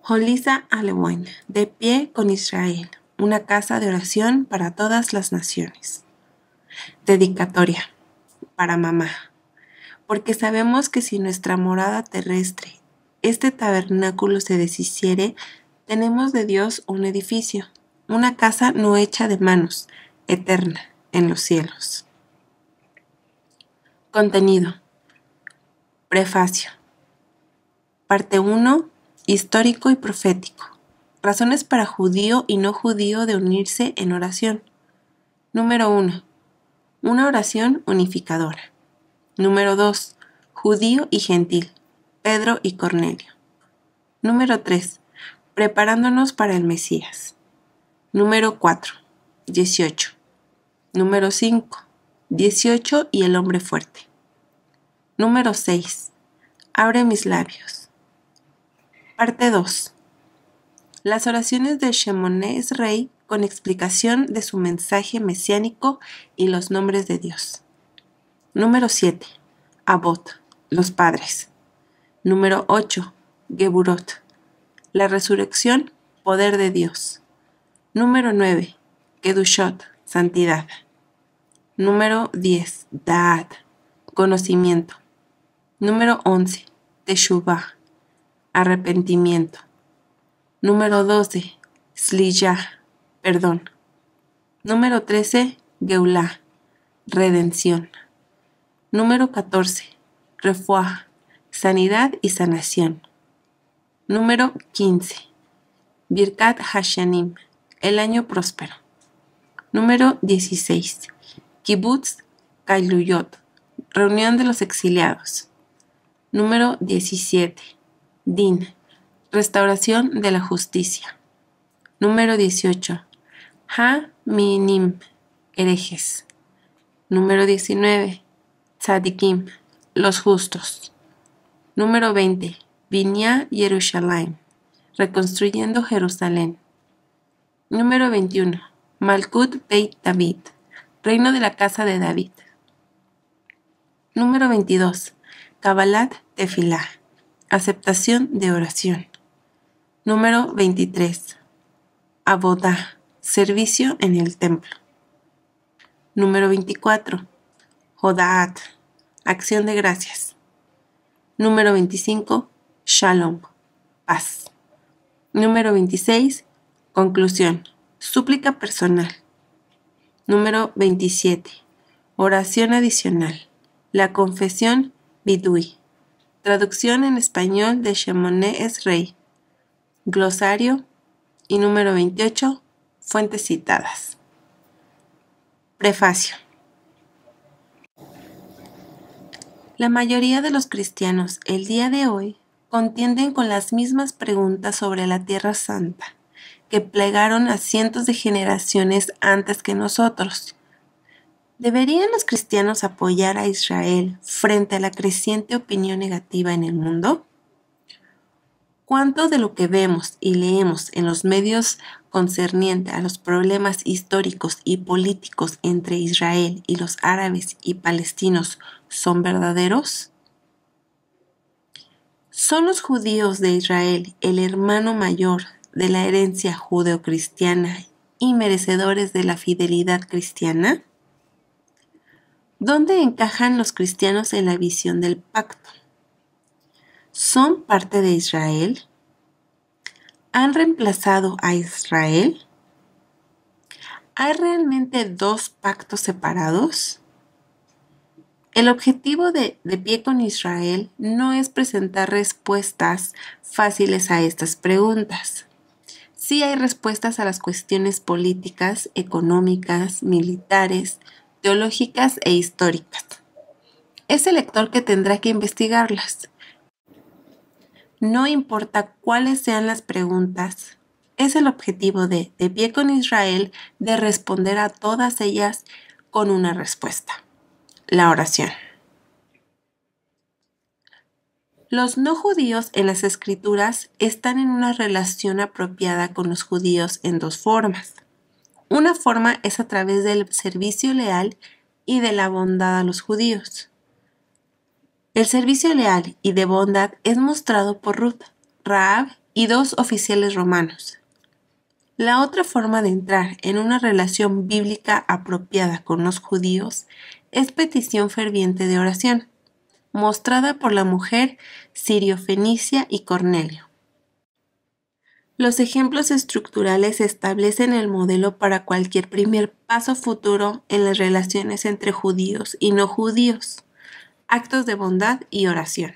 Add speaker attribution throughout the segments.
Speaker 1: Holisa Alewain, de pie con Israel, una casa de oración para todas las naciones. Dedicatoria para mamá, porque sabemos que si nuestra morada terrestre, este tabernáculo se deshiciere, tenemos de Dios un edificio, una casa no hecha de manos, eterna, en los cielos. Contenido. Prefacio. Parte 1. Histórico y profético. Razones para judío y no judío de unirse en oración. Número 1. Una oración unificadora. Número 2. Judío y gentil. Pedro y Cornelio. Número 3. Preparándonos para el Mesías. Número 4. 18. Número 5. 18 y el hombre fuerte. Número 6. Abre mis labios. Parte 2. Las oraciones de Shemoneh Esrei con explicación de su mensaje mesiánico y los nombres de Dios. Número 7. Avot, los padres. Número 8. Geburot, la resurrección, poder de Dios. Número 9. Kedushot, santidad. Número 10. Da'at, conocimiento. Número 11. Teshuvah, arrepentimiento. Número 12. Sliyah, perdón. Número 13. Geulah, redención. Número 14. Refuah, sanidad y sanación. Número 15. Birkat Hashanim, el año próspero. Número 16. Kibbutz Kailuyot, reunión de los exiliados. Número 17. Din, restauración de la justicia. Número 18. Ha-Minim, herejes. Número 19. Tzadikim, los justos. Número 20. Binya Yerushalayim, reconstruyendo Jerusalén. Número 21. Malkut Beit David, reino de la casa de David. Número 22. Kabbalat Tefilah, aceptación de oración. Número 23. Abodá, servicio en el templo. Número 24. Hodaat, acción de gracias. Número 25. Shalom, paz. Número 26. Conclusión, súplica personal. Número 27. Oración adicional, la confesión Bidui. Traducción en español de Shemoneh Esrei. Glosario. Y número 28. Fuentes citadas. Prefacio. La mayoría de los cristianos el día de hoy contienden con las mismas preguntas sobre la Tierra Santa que plegaron a cientos de generaciones antes que nosotros. ¿Deberían los cristianos apoyar a Israel frente a la creciente opinión negativa en el mundo? ¿Cuánto de lo que vemos y leemos en los medios concerniente a los problemas históricos y políticos entre Israel y los árabes y palestinos son verdaderos? ¿Son los judíos de Israel el hermano mayor de la herencia judeocristiana y merecedores de la fidelidad cristiana? ¿Dónde encajan los cristianos en la visión del pacto? ¿Son parte de Israel? ¿Han reemplazado a Israel? ¿Hay realmente dos pactos separados? El objetivo de Pie con Israel no es presentar respuestas fáciles a estas preguntas. Sí hay respuestas a las cuestiones políticas, económicas, militares, teológicas e históricas. Es el lector que tendrá que investigarlas. No importa cuáles sean las preguntas, es el objetivo de Pie con Israel de responder a todas ellas con una respuesta: la oración. Los no judíos en las Escrituras están en una relación apropiada con los judíos en dos formas. Una forma es a través del servicio leal y de la bondad a los judíos. El servicio leal y de bondad es mostrado por Ruth, Rahab y 2 oficiales romanos. La otra forma de entrar en una relación bíblica apropiada con los judíos es petición ferviente de oración, mostrada por la mujer sirio-fenicia y Cornelio. Los ejemplos estructurales establecen el modelo para cualquier primer paso futuro en las relaciones entre judíos y no judíos, actos de bondad y oración.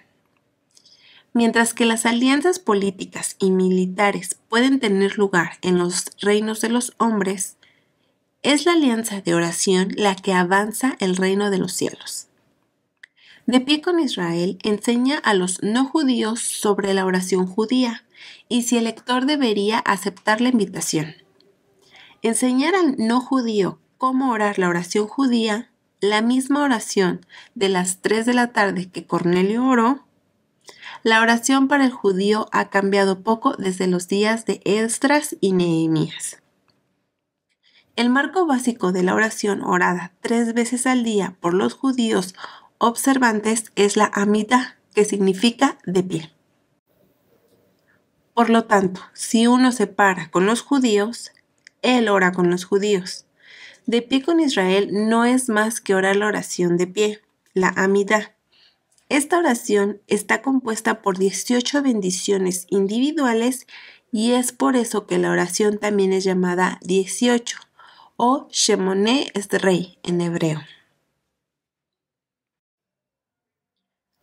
Speaker 1: Mientras que las alianzas políticas y militares pueden tener lugar en los reinos de los hombres, es la alianza de oración la que avanza el reino de los cielos. De pie con Israel enseña a los no judíos sobre la oración judía y si el lector debería aceptar la invitación. Enseñar al no judío cómo orar la oración judía, la misma oración de las 3 de la tarde que Cornelio oró. La oración para el judío ha cambiado poco desde los días de Esdras y Nehemías. El marco básico de la oración orada 3 veces al día por los judíos observantes es la Amida, que significa de pie. Por lo tanto, si uno se para con los judíos, él ora con los judíos. De pie con Israel no es más que orar la oración de pie, la Amida. Esta oración está compuesta por 18 bendiciones individuales y es por eso que la oración también es llamada 18 o Shemoneh Esrei en hebreo.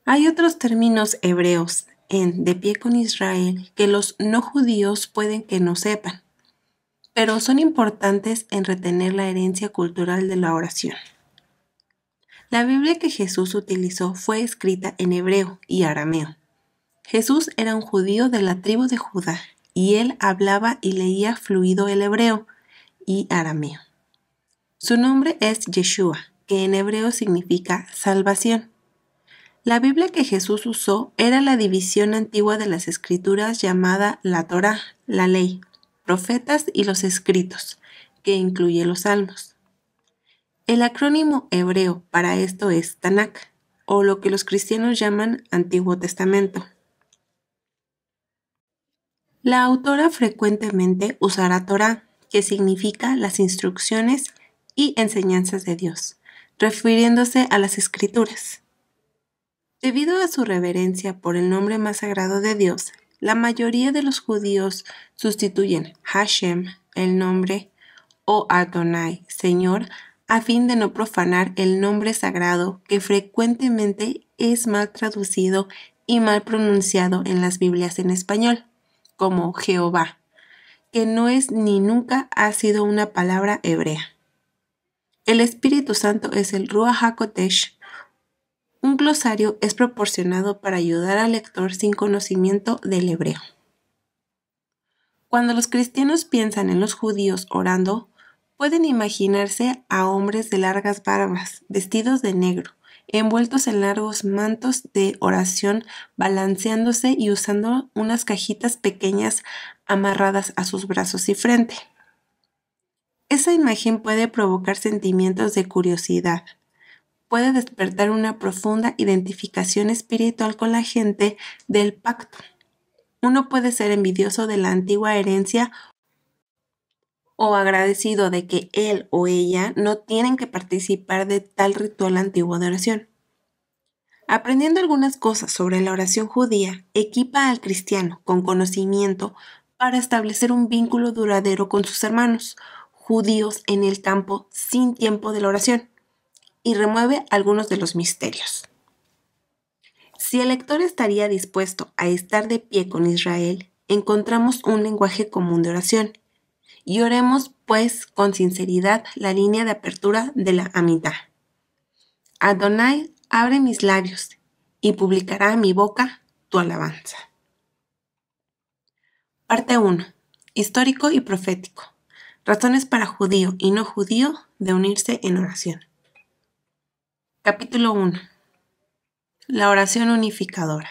Speaker 1: Hay otros términos hebreos en De pie con Israel que los no judíos pueden que no sepan, pero son importantes en retener la herencia cultural de la oración. La Biblia que Jesús utilizó fue escrita en hebreo y arameo. Jesús era un judío de la tribu de Judá y él hablaba y leía fluido el hebreo y arameo. Su nombre es Yeshua, que en hebreo significa salvación. La Biblia que Jesús usó era la división antigua de las escrituras llamada la Torá, la ley, profetas y los escritos, que incluye los salmos. El acrónimo hebreo para esto es Tanakh, o lo que los cristianos llaman Antiguo Testamento. La autora frecuentemente usará Torá, que significa las instrucciones y enseñanzas de Dios, refiriéndose a las escrituras. Debido a su reverencia por el nombre más sagrado de Dios, la mayoría de los judíos sustituyen Hashem, el nombre, o Adonai, Señor, a fin de no profanar el nombre sagrado que frecuentemente es mal traducido y mal pronunciado en las Biblias en español, como Jehová, que no es ni nunca ha sido una palabra hebrea. El Espíritu Santo es el Ruach HaKodesh. Un glosario es proporcionado para ayudar al lector sin conocimiento del hebreo. Cuando los cristianos piensan en los judíos orando, pueden imaginarse a hombres de largas barbas, vestidos de negro, envueltos en largos mantos de oración, balanceándose y usando unas cajitas pequeñas amarradas a sus brazos y frente. Esa imagen puede provocar sentimientos de curiosidad. Puede despertar una profunda identificación espiritual con la gente del pacto. Uno puede ser envidioso de la antigua herencia o agradecido de que él o ella no tienen que participar de tal ritual antiguo de oración. Aprendiendo algunas cosas sobre la oración judía, equipa al cristiano con conocimiento para establecer un vínculo duradero con sus hermanos judíos en el campo sin tiempo de la oración y remueve algunos de los misterios. Si el lector estaría dispuesto a estar de pie con Israel, encontramos un lenguaje común de oración. Y oremos, pues, con sinceridad la línea de apertura de la Amida. Adonai, abre mis labios, y publicará mi boca tu alabanza. Parte 1. Histórico y profético. Razones para judío y no judío de unirse en oración. Capítulo 1. La oración unificadora.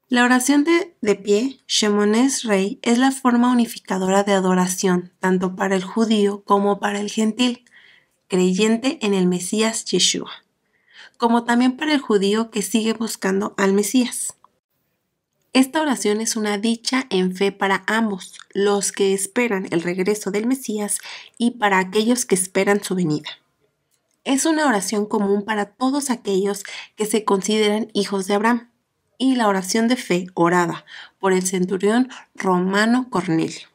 Speaker 1: La oración de pie, Shemoneh Esrei, es la forma unificadora de adoración, tanto para el judío como para el gentil, creyente en el Mesías Yeshua, como también para el judío que sigue buscando al Mesías. Esta oración es una dicha en fe para ambos, los que esperan el regreso del Mesías y para aquellos que esperan su venida. Es una oración común para todos aquellos que se consideran hijos de Abraham y la oración de fe orada por el centurión romano Cornelio.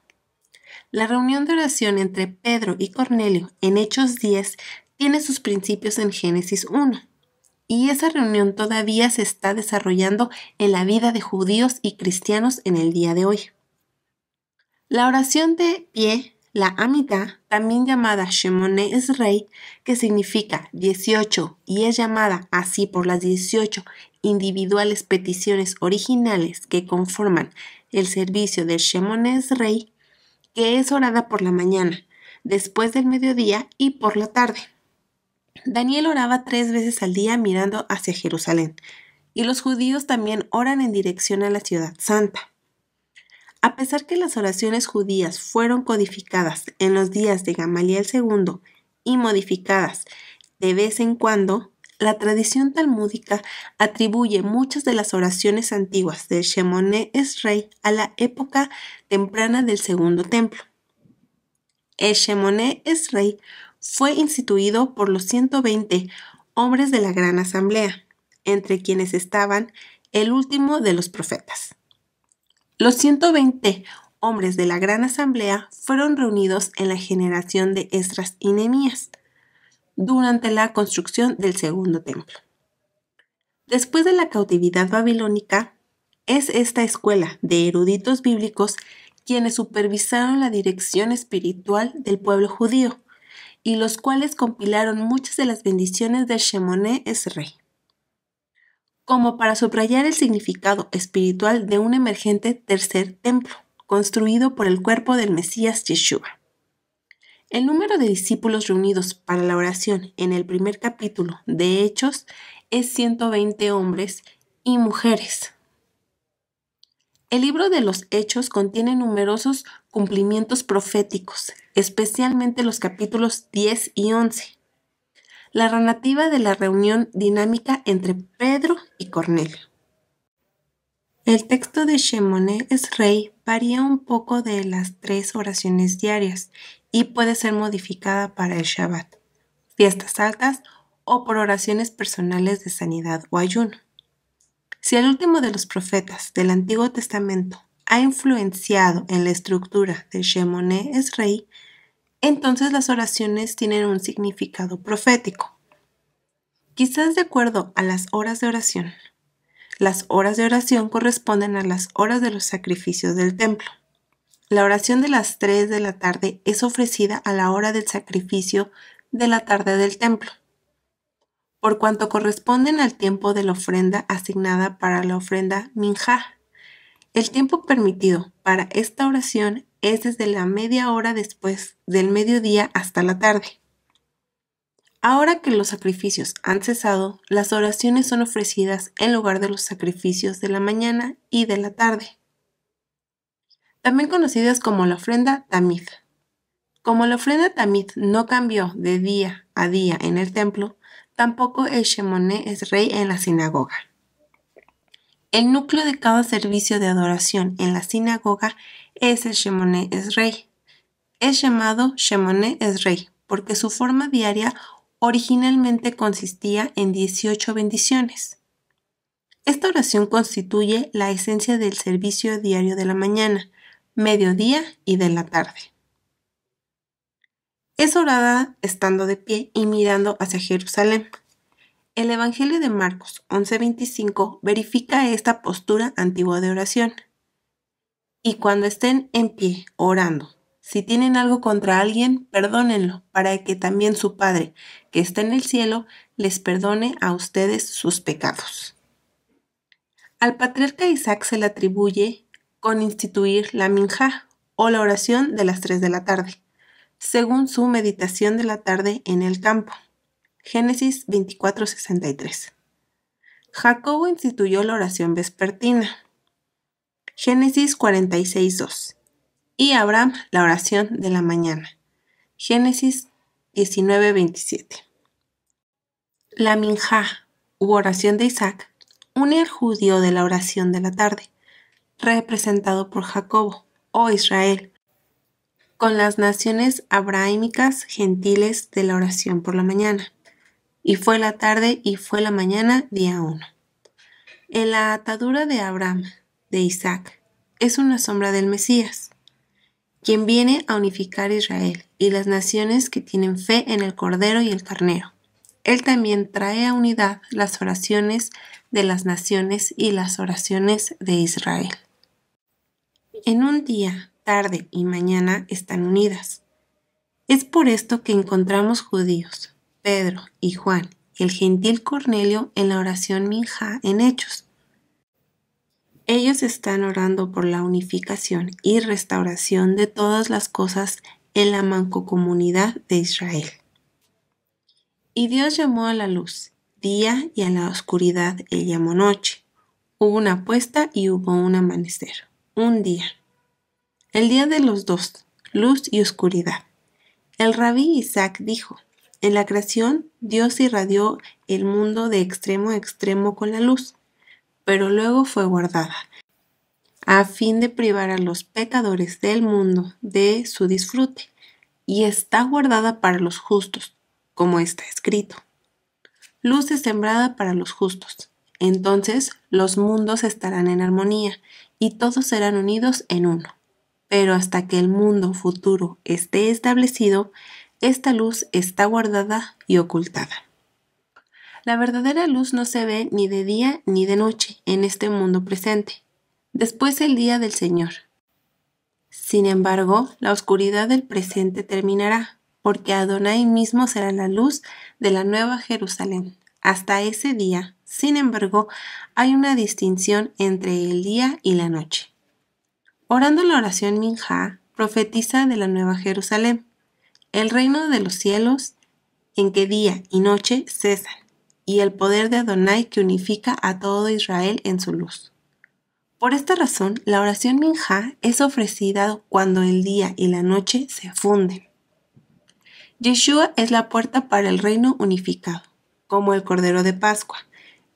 Speaker 1: La reunión de oración entre Pedro y Cornelio en Hechos 10 tiene sus principios en Génesis 1. Y esa reunión todavía se está desarrollando en la vida de judíos y cristianos en el día de hoy. La oración de pie, la Amidah, también llamada Shemoneh Esrei, que significa 18 y es llamada así por las 18 individuales peticiones originales que conforman el servicio del Shemoneh Esrei, que es orada por la mañana, después del mediodía y por la tarde. Daniel oraba 3 veces al día mirando hacia Jerusalén, y los judíos también oran en dirección a la ciudad santa. A pesar que las oraciones judías fueron codificadas en los días de Gamaliel II y modificadas de vez en cuando, la tradición talmúdica atribuye muchas de las oraciones antiguas del Shemoneh Esrei a la época temprana del Segundo Templo. El Shemoneh Esrei fue instituido por los 120 hombres de la Gran Asamblea, entre quienes estaban el último de los profetas. Los 120 hombres de la Gran Asamblea fueron reunidos en la generación de Esdras y Nehemías durante la construcción del Segundo Templo. Después de la cautividad babilónica, es esta escuela de eruditos bíblicos quienes supervisaron la dirección espiritual del pueblo judío, y los cuales compilaron muchas de las bendiciones del Shemoneh Esrei, como para subrayar el significado espiritual de un emergente tercer templo, construido por el cuerpo del Mesías Yeshua. El número de discípulos reunidos para la oración en el primer capítulo de Hechos es 120 hombres y mujeres. El libro de los Hechos contiene numerosos cumplimientos proféticos, especialmente los capítulos 10 y 11. La narrativa de la reunión dinámica entre Pedro y Cornelio. El texto de Shemoneh Esrei varía un poco de las 3 oraciones diarias y puede ser modificada para el Shabbat, fiestas altas o por oraciones personales de sanidad o ayuno. Si el último de los profetas del Antiguo Testamento ha influenciado en la estructura del Shemoneh Esrei, entonces las oraciones tienen un significado profético. Quizás de acuerdo a las horas de oración. Las horas de oración corresponden a las horas de los sacrificios del templo. La oración de las 3 de la tarde es ofrecida a la hora del sacrificio de la tarde del templo, por cuanto corresponden al tiempo de la ofrenda asignada para la ofrenda minjá. El tiempo permitido para esta oración es desde la media hora después del mediodía hasta la tarde. Ahora que los sacrificios han cesado, las oraciones son ofrecidas en lugar de los sacrificios de la mañana y de la tarde, también conocidas como la ofrenda tamid. Como la ofrenda tamid no cambió de día a día en el templo, tampoco el Shemoneh Esrei en la sinagoga. El núcleo de cada servicio de adoración en la sinagoga es el Shemoneh Esrei. Es llamado Shemoneh Esrei porque su forma diaria originalmente consistía en 18 bendiciones. Esta oración constituye la esencia del servicio diario de la mañana, mediodía y de la tarde. Es orada estando de pie y mirando hacia Jerusalén. El Evangelio de Marcos 11:25 verifica esta postura antigua de oración. Y cuando estén en pie orando, si tienen algo contra alguien, perdónenlo, para que también su Padre, que está en el cielo, les perdone a ustedes sus pecados. Al patriarca Isaac se le atribuye con instituir la minjá, o la oración de las 3 de la tarde, según su meditación de la tarde en el campo. Génesis 24:63. Jacobo instituyó la oración vespertina. Génesis 46:2. Y Abraham la oración de la mañana. Génesis 19:27. La minjá, u oración de Isaac, une al judío de la oración de la tarde, representado por Jacobo, o Israel, con las naciones abrahámicas gentiles de la oración por la mañana. Y fue la tarde y fue la mañana, día 1. En la atadura de Abraham, de Isaac, es una sombra del Mesías, quien viene a unificar Israel y las naciones que tienen fe en el Cordero y el Carnero. Él también trae a unidad las oraciones de las naciones y las oraciones de Israel. En un día, tarde y mañana están unidas. Es por esto que encontramos judíos, Pedro y Juan, y el gentil Cornelio en la oración Minjá en Hechos. Ellos están orando por la unificación y restauración de todas las cosas en la mancomunidad de Israel. Y Dios llamó a la luz día y a la oscuridad él llamó noche. Hubo una puesta y hubo un amanecer, un día. El día de los dos, luz y oscuridad. El rabí Isaac dijo, en la creación Dios irradió el mundo de extremo a extremo con la luz, pero luego fue guardada, a fin de privar a los pecadores del mundo de su disfrute, y está guardada para los justos, como está escrito. Luz es sembrada para los justos. Entonces los mundos estarán en armonía, y todos serán unidos en uno. Pero hasta que el mundo futuro esté establecido, esta luz está guardada y ocultada. La verdadera luz no se ve ni de día ni de noche en este mundo presente. Después el día del Señor. Sin embargo, la oscuridad del presente terminará, porque Adonai mismo será la luz de la nueva Jerusalén. Hasta ese día, sin embargo, hay una distinción entre el día y la noche. Orando la oración Minjá, profetiza de la nueva Jerusalén, el reino de los cielos en que día y noche cesan, y el poder de Adonai que unifica a todo Israel en su luz. Por esta razón, la oración Minjá es ofrecida cuando el día y la noche se funden. Yeshua es la puerta para el reino unificado, como el Cordero de Pascua.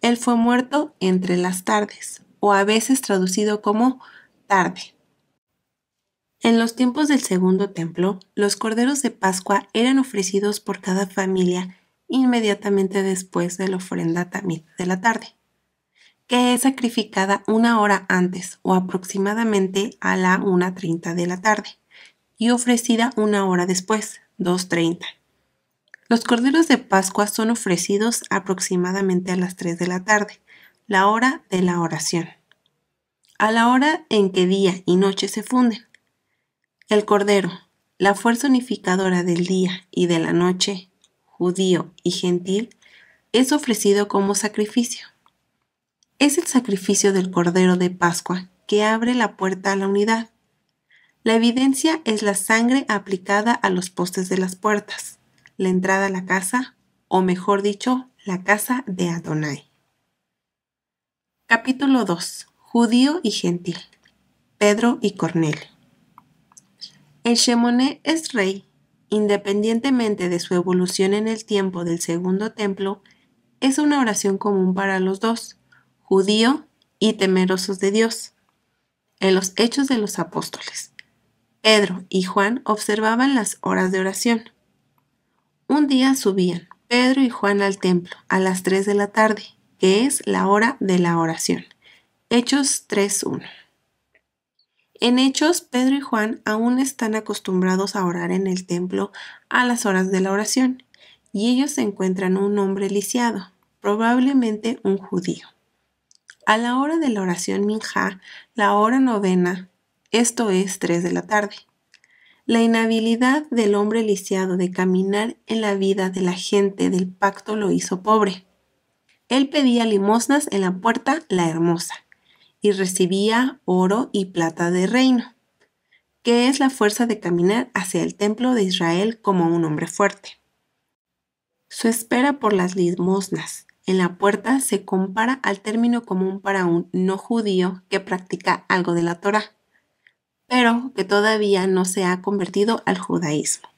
Speaker 1: Él fue muerto entre las tardes, o a veces traducido como tarde. En los tiempos del segundo templo, los corderos de Pascua eran ofrecidos por cada familia inmediatamente después de la ofrenda tamid de la tarde, que es sacrificada 1 hora antes o aproximadamente a la 1:30 de la tarde, y ofrecida 1 hora después, 2:30. Los corderos de Pascua son ofrecidos aproximadamente a las 3 de la tarde, la hora de la oración, a la hora en que día y noche se funden. El Cordero, la fuerza unificadora del día y de la noche, judío y gentil, es ofrecido como sacrificio. Es el sacrificio del Cordero de Pascua que abre la puerta a la unidad. La evidencia es la sangre aplicada a los postes de las puertas, la entrada a la casa, o mejor dicho, la casa de Adonai. Capítulo 2. Judío y gentil. Pedro y Cornelio. El Shemoné es rey, independientemente de su evolución en el tiempo del segundo templo, es una oración común para los dos, judío y temerosos de Dios. En los Hechos de los Apóstoles, Pedro y Juan observaban las horas de oración. Un día subían Pedro y Juan al templo a las 3 de la tarde, que es la hora de la oración. Hechos 3:1. En Hechos, Pedro y Juan aún están acostumbrados a orar en el templo a las horas de la oración, y ellos encuentran un hombre lisiado, probablemente un judío. A la hora de la oración Minjá, la hora novena, esto es 3 de la tarde. La inhabilidad del hombre lisiado de caminar en la vida de la gente del pacto lo hizo pobre. Él pedía limosnas en la puerta La Hermosa y recibía oro y plata de reino, que es la fuerza de caminar hacia el templo de Israel como un hombre fuerte. Su espera por las limosnas en la puerta se compara al término común para un no judío que practica algo de la Torá, pero que todavía no se ha convertido al judaísmo.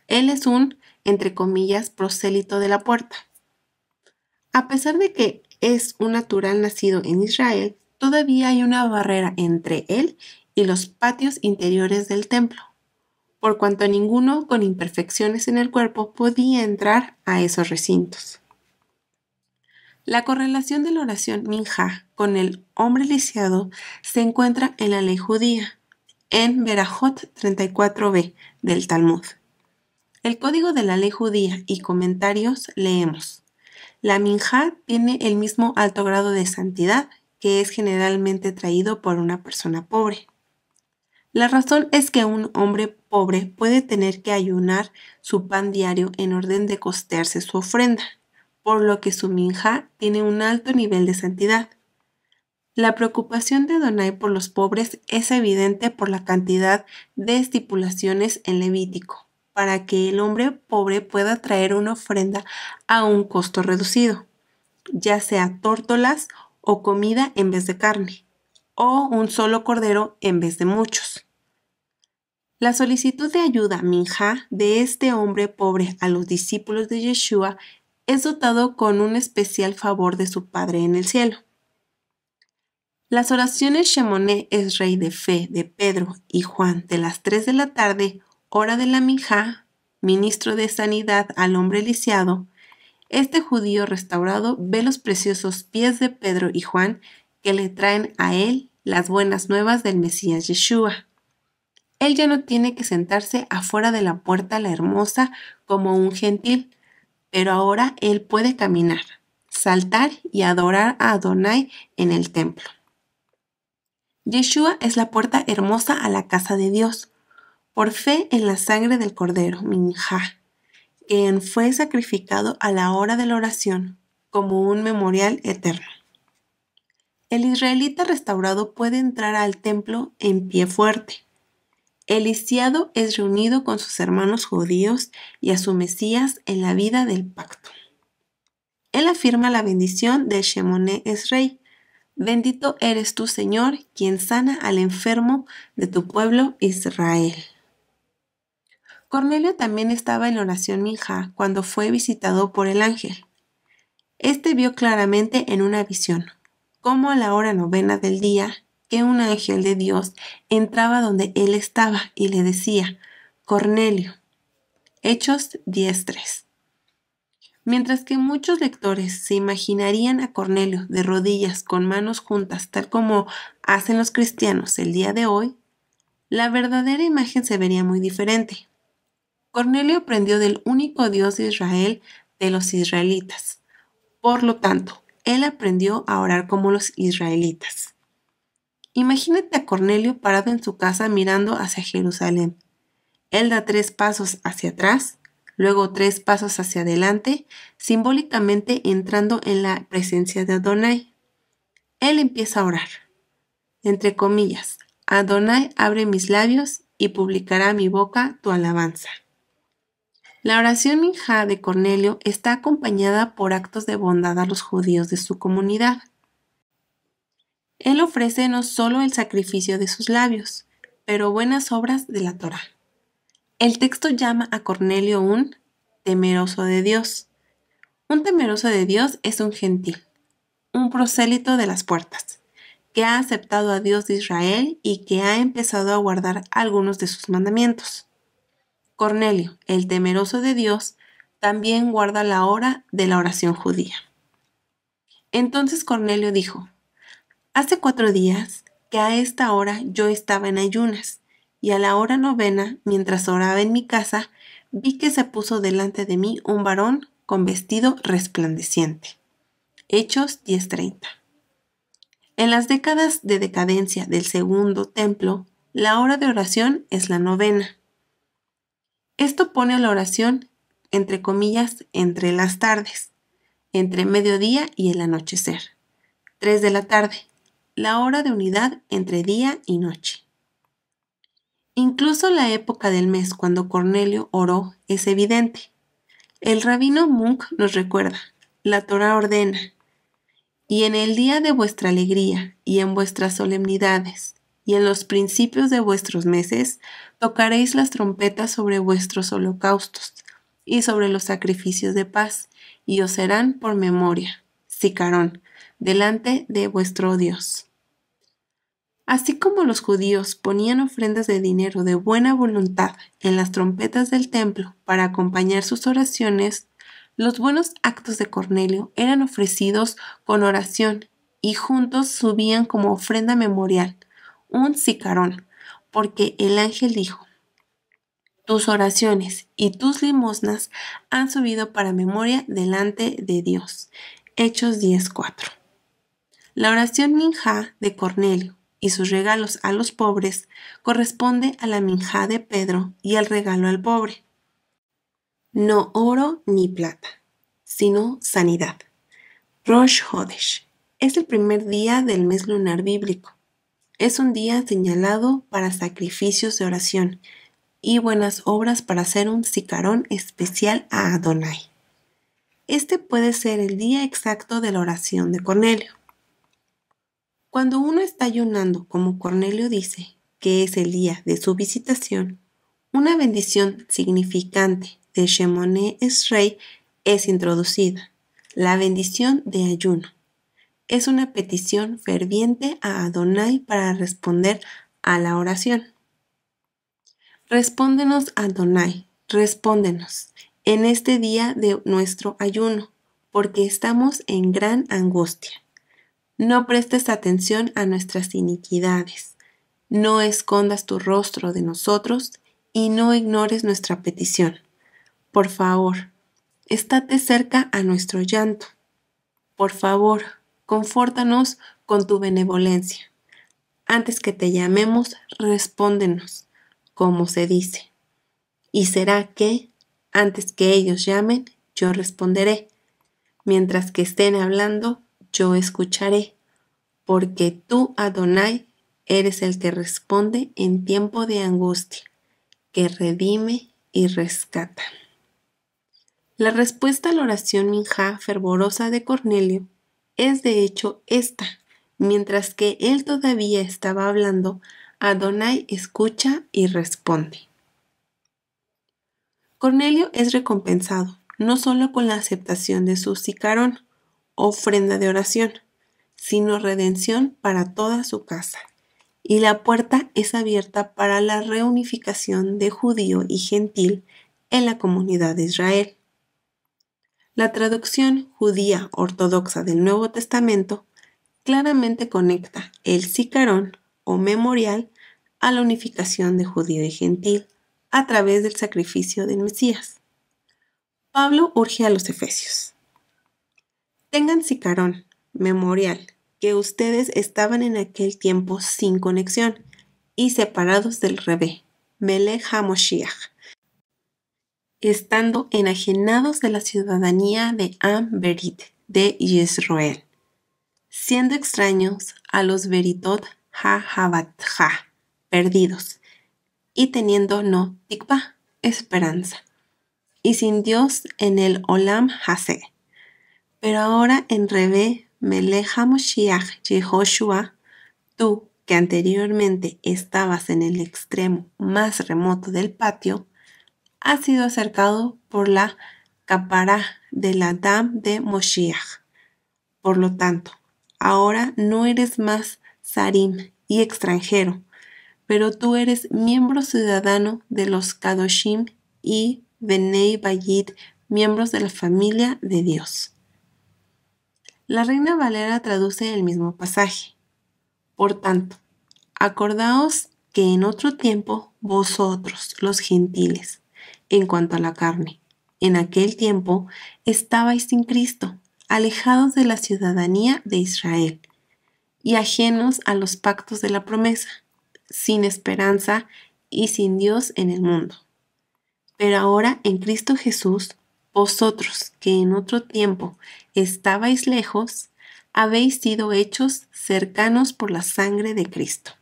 Speaker 1: Él es un, entre comillas, prosélito de la puerta. A pesar de que es un natural nacido en Israel, todavía hay una barrera entre él y los patios interiores del templo, por cuanto ninguno con imperfecciones en el cuerpo podía entrar a esos recintos. La correlación de la oración minjá con el hombre lisiado se encuentra en la ley judía, en Berajot 34b del Talmud. El código de la ley judía y comentarios leemos: la minjá tiene el mismo alto grado de santidad que es generalmente traído por una persona pobre. La razón es que un hombre pobre puede tener que ayunar su pan diario en orden de costearse su ofrenda, por lo que su minjá tiene un alto nivel de santidad. La preocupación de Adonai por los pobres es evidente por la cantidad de estipulaciones en Levítico, para que el hombre pobre pueda traer una ofrenda a un costo reducido, ya sea tórtolas o comida en vez de carne, o un solo cordero en vez de muchos. La solicitud de ayuda minjá de este hombre pobre a los discípulos de Yeshua es dotado con un especial favor de su Padre en el cielo. Las oraciones Shemoné es rey de fe de Pedro y Juan de las 3 de la tarde, hora de la minjá, ministro de sanidad al hombre lisiado, este judío restaurado ve los preciosos pies de Pedro y Juan que le traen a él las buenas nuevas del Mesías Yeshua. Él ya no tiene que sentarse afuera de la puerta la hermosa como un gentil, pero ahora él puede caminar, saltar y adorar a Adonai en el templo. Yeshua es la puerta hermosa a la casa de Dios, por fe en la sangre del Cordero, minjá, quien fue sacrificado a la hora de la oración como un memorial eterno. El israelita restaurado puede entrar al templo en pie fuerte. El lisiado es reunido con sus hermanos judíos y a su Mesías en la vida del pacto. Él afirma la bendición de Shemoné es rey. Bendito eres tú, Señor, quien sana al enfermo de tu pueblo Israel. Cornelio también estaba en la oración minjá cuando fue visitado por el ángel. Este vio claramente en una visión, como a la hora 9 del día, que un ángel de Dios entraba donde él estaba y le decía: Cornelio. Hechos 10:3. Mientras que muchos lectores se imaginarían a Cornelio de rodillas con manos juntas, tal como hacen los cristianos el día de hoy, la verdadera imagen se vería muy diferente. Cornelio aprendió del único Dios de Israel de los israelitas. Por lo tanto, él aprendió a orar como los israelitas. Imagínate a Cornelio parado en su casa mirando hacia Jerusalén. Él da 3 pasos hacia atrás, luego 3 pasos hacia adelante, simbólicamente entrando en la presencia de Adonai. Él empieza a orar. Entre comillas, Adonai abre mis labios y publicará mi boca tu alabanza. La oración minjá de Cornelio está acompañada por actos de bondad a los judíos de su comunidad. Él ofrece no solo el sacrificio de sus labios, pero buenas obras de la Torá. El texto llama a Cornelio un temeroso de Dios. Un temeroso de Dios es un gentil, un prosélito de las puertas, que ha aceptado a Dios de Israel y que ha empezado a guardar algunos de sus mandamientos. Cornelio, el temeroso de Dios, también guarda la hora de la oración judía. Entonces Cornelio dijo: hace 4 días que a esta hora yo estaba en ayunas, y a la hora 9, mientras oraba en mi casa, vi que se puso delante de mí un varón con vestido resplandeciente. Hechos 10:30. En las décadas de decadencia del segundo templo, la hora de oración es la 9. Esto pone a la oración, entre comillas, entre las tardes, entre mediodía y el anochecer. 3 de la tarde, la hora de unidad entre día y noche. Incluso la época del mes cuando Cornelio oró es evidente. El rabino Munk nos recuerda: la Torá ordena: y en el día de vuestra alegría, y en vuestras solemnidades, y en los principios de vuestros meses, tocaréis las trompetas sobre vuestros holocaustos, y sobre los sacrificios de paz, y os serán por memoria, sicarón, delante de vuestro Dios. Así como los judíos ponían ofrendas de dinero de buena voluntad en las trompetas del templo para acompañar sus oraciones, los buenos actos de Cornelio eran ofrecidos con oración y juntos subían como ofrenda memorial un sicarón, porque el ángel dijo: tus oraciones y tus limosnas han subido para memoria delante de Dios. Hechos 10:4. La oración minjá de Cornelio y sus regalos a los pobres corresponde a la minjá de Pedro y al regalo al pobre. No oro ni plata, sino sanidad. Rosh Hodesh es el primer día del mes lunar bíblico. Es un día señalado para sacrificios de oración y buenas obras para hacer un sicarón especial a Adonai. Este puede ser el día exacto de la oración de Cornelio. Cuando uno está ayunando, como Cornelio dice, que es el día de su visitación, una bendición significante de Shemoneh Esrei es introducida, la bendición de ayuno. Es una petición ferviente a Adonai para responder a la oración. Respóndenos, Adonai, respóndenos en este día de nuestro ayuno, porque estamos en gran angustia. No prestes atención a nuestras iniquidades, no escondas tu rostro de nosotros y no ignores nuestra petición. Por favor, estate cerca a nuestro llanto. Por favor, confórtanos con tu benevolencia. Antes que te llamemos, respóndenos, como se dice. Y será que, antes que ellos llamen, yo responderé. Mientras que estén hablando, yo escucharé. Porque tú, Adonai, eres el que responde en tiempo de angustia, que redime y rescata. La respuesta a la oración minjá fervorosa de Cornelio es de hecho esta. Mientras que él todavía estaba hablando, Adonai escucha y responde. Cornelio es recompensado no solo con la aceptación de su sicarón, ofrenda de oración, sino redención para toda su casa. Y la puerta es abierta para la reunificación de judío y gentil en la comunidad de Israel. La traducción judía ortodoxa del Nuevo Testamento claramente conecta el sicarón o memorial a la unificación de judío y gentil a través del sacrificio del Mesías. Pablo urge a los efesios: tengan sicarón, memorial, que ustedes estaban en aquel tiempo sin conexión y separados del Rebé, Melech HaMoshiach, estando enajenados de la ciudadanía de Am Berit, de Yisroel, siendo extraños a los Beritot HaHavatja, perdidos, y teniendo no tikva, esperanza, y sin Dios en el Olam Hase. Pero ahora en Rebé, Melech HaMoshiach Yehoshua, tú que anteriormente estabas en el extremo más remoto del patio, has sido acercado por la capará del Adam de Moshiach. Por lo tanto, ahora no eres más Sarim y extranjero, pero tú eres miembro ciudadano de los Kadoshim y Benei Bayit, miembros de la familia de Dios. La Reina Valera traduce el mismo pasaje. Por tanto, acordaos que en otro tiempo vosotros, los gentiles, en cuanto a la carne, en aquel tiempo estabais sin Cristo, alejados de la ciudadanía de Israel y ajenos a los pactos de la promesa, sin esperanza y sin Dios en el mundo. Pero ahora en Cristo Jesús, vosotros que en otro tiempo estabais lejos, habéis sido hechos cercanos por la sangre de Cristo.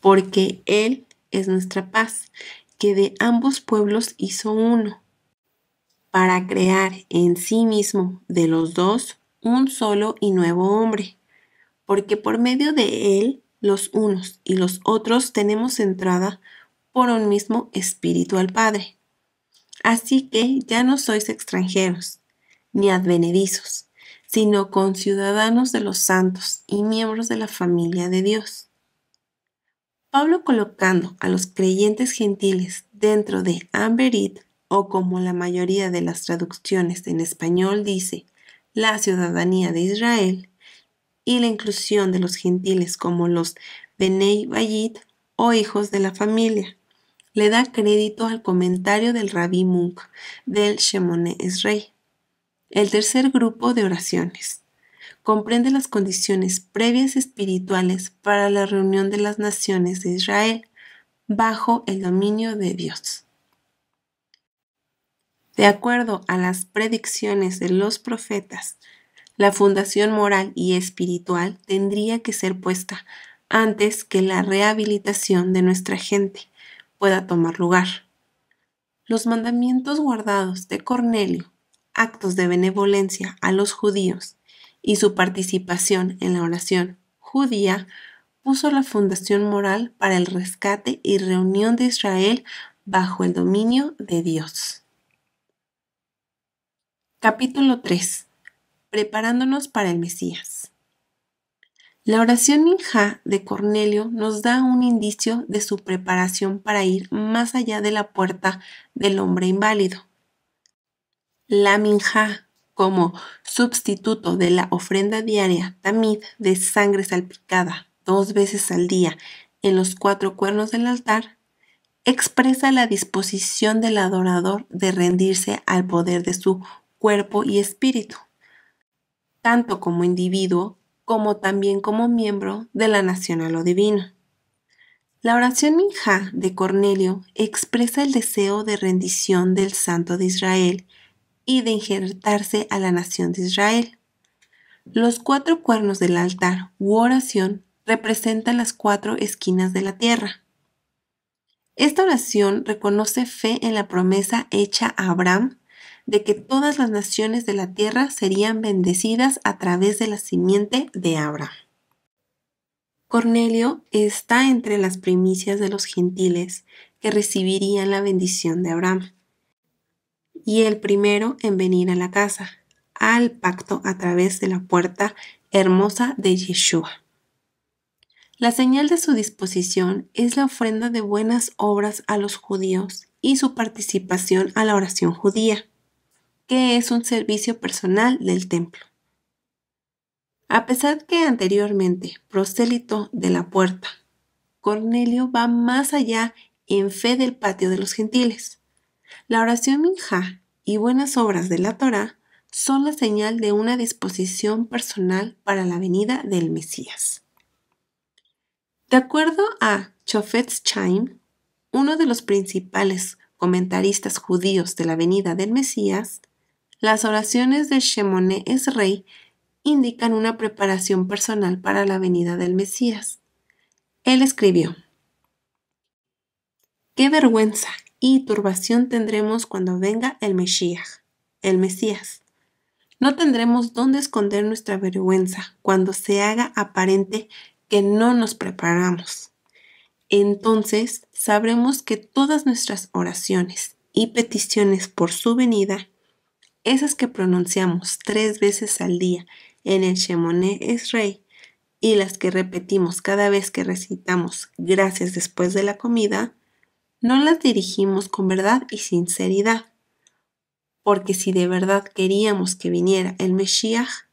Speaker 1: Porque Él es nuestra paz, que de ambos pueblos hizo uno, para crear en sí mismo de los dos un solo y nuevo hombre, porque por medio de Él los unos y los otros tenemos entrada por un mismo Espíritu al Padre. Así que ya no sois extranjeros, ni advenedizos, sino conciudadanos de los santos y miembros de la familia de Dios. Pablo, colocando a los creyentes gentiles dentro de Amberit, o como la mayoría de las traducciones en español dice, la ciudadanía de Israel, y la inclusión de los gentiles como los Benei Bayit o hijos de la familia, le da crédito al comentario del Rabí Munk del Shemone Esrei. El tercer grupo de oraciones comprende las condiciones previas espirituales para la reunión de las naciones de Israel bajo el dominio de Dios. De acuerdo a las predicciones de los profetas, la fundación moral y espiritual tendría que ser puesta antes que la rehabilitación de nuestra gente pueda tomar lugar. Los mandamientos guardados de Cornelio, actos de benevolencia a los judíos y su participación en la oración judía puso la fundación moral para el rescate y reunión de Israel bajo el dominio de Dios. Capítulo 3. Preparándonos para el Mesías. La oración Minjá de Cornelio nos da un indicio de su preparación para ir más allá de la puerta del hombre inválido. La Minjá, como sustituto de la ofrenda diaria tamid de sangre salpicada 2 veces al día en los 4 cuernos del altar, expresa la disposición del adorador de rendirse al poder de su cuerpo y espíritu, tanto como individuo como también como miembro de la nación a lo divino. La oración Minjá de Cornelio expresa el deseo de rendición del Santo de Israel y de injertarse a la nación de Israel. Los 4 cuernos del altar u oración representan las 4 esquinas de la tierra. Esta oración reconoce fe en la promesa hecha a Abraham de que todas las naciones de la tierra serían bendecidas a través de la simiente de Abraham. Cornelio está entre las primicias de los gentiles que recibirían la bendición de Abraham, y el primero en venir a la casa, al pacto a través de la puerta hermosa de Yeshua. La señal de su disposición es la ofrenda de buenas obras a los judíos y su participación a la oración judía, que es un servicio personal del templo. A pesar que anteriormente prosélito de la puerta, Cornelio va más allá en fe del patio de los gentiles. La oración Minjá y buenas obras de la Torá son la señal de una disposición personal para la venida del Mesías. De acuerdo a Chofetz Chaim, uno de los principales comentaristas judíos de la venida del Mesías, las oraciones de Shemone Esrei indican una preparación personal para la venida del Mesías. Él escribió: «Qué vergüenza y turbación tendremos cuando venga el Mesías. No tendremos dónde esconder nuestra vergüenza cuando se haga aparente que no nos preparamos. Entonces sabremos que todas nuestras oraciones y peticiones por su venida, esas que pronunciamos 3 veces al día en el Shemone Esrei y las que repetimos cada vez que recitamos gracias después de la comida, no las dirigimos con verdad y sinceridad, porque si de verdad queríamos que viniera el Mesías,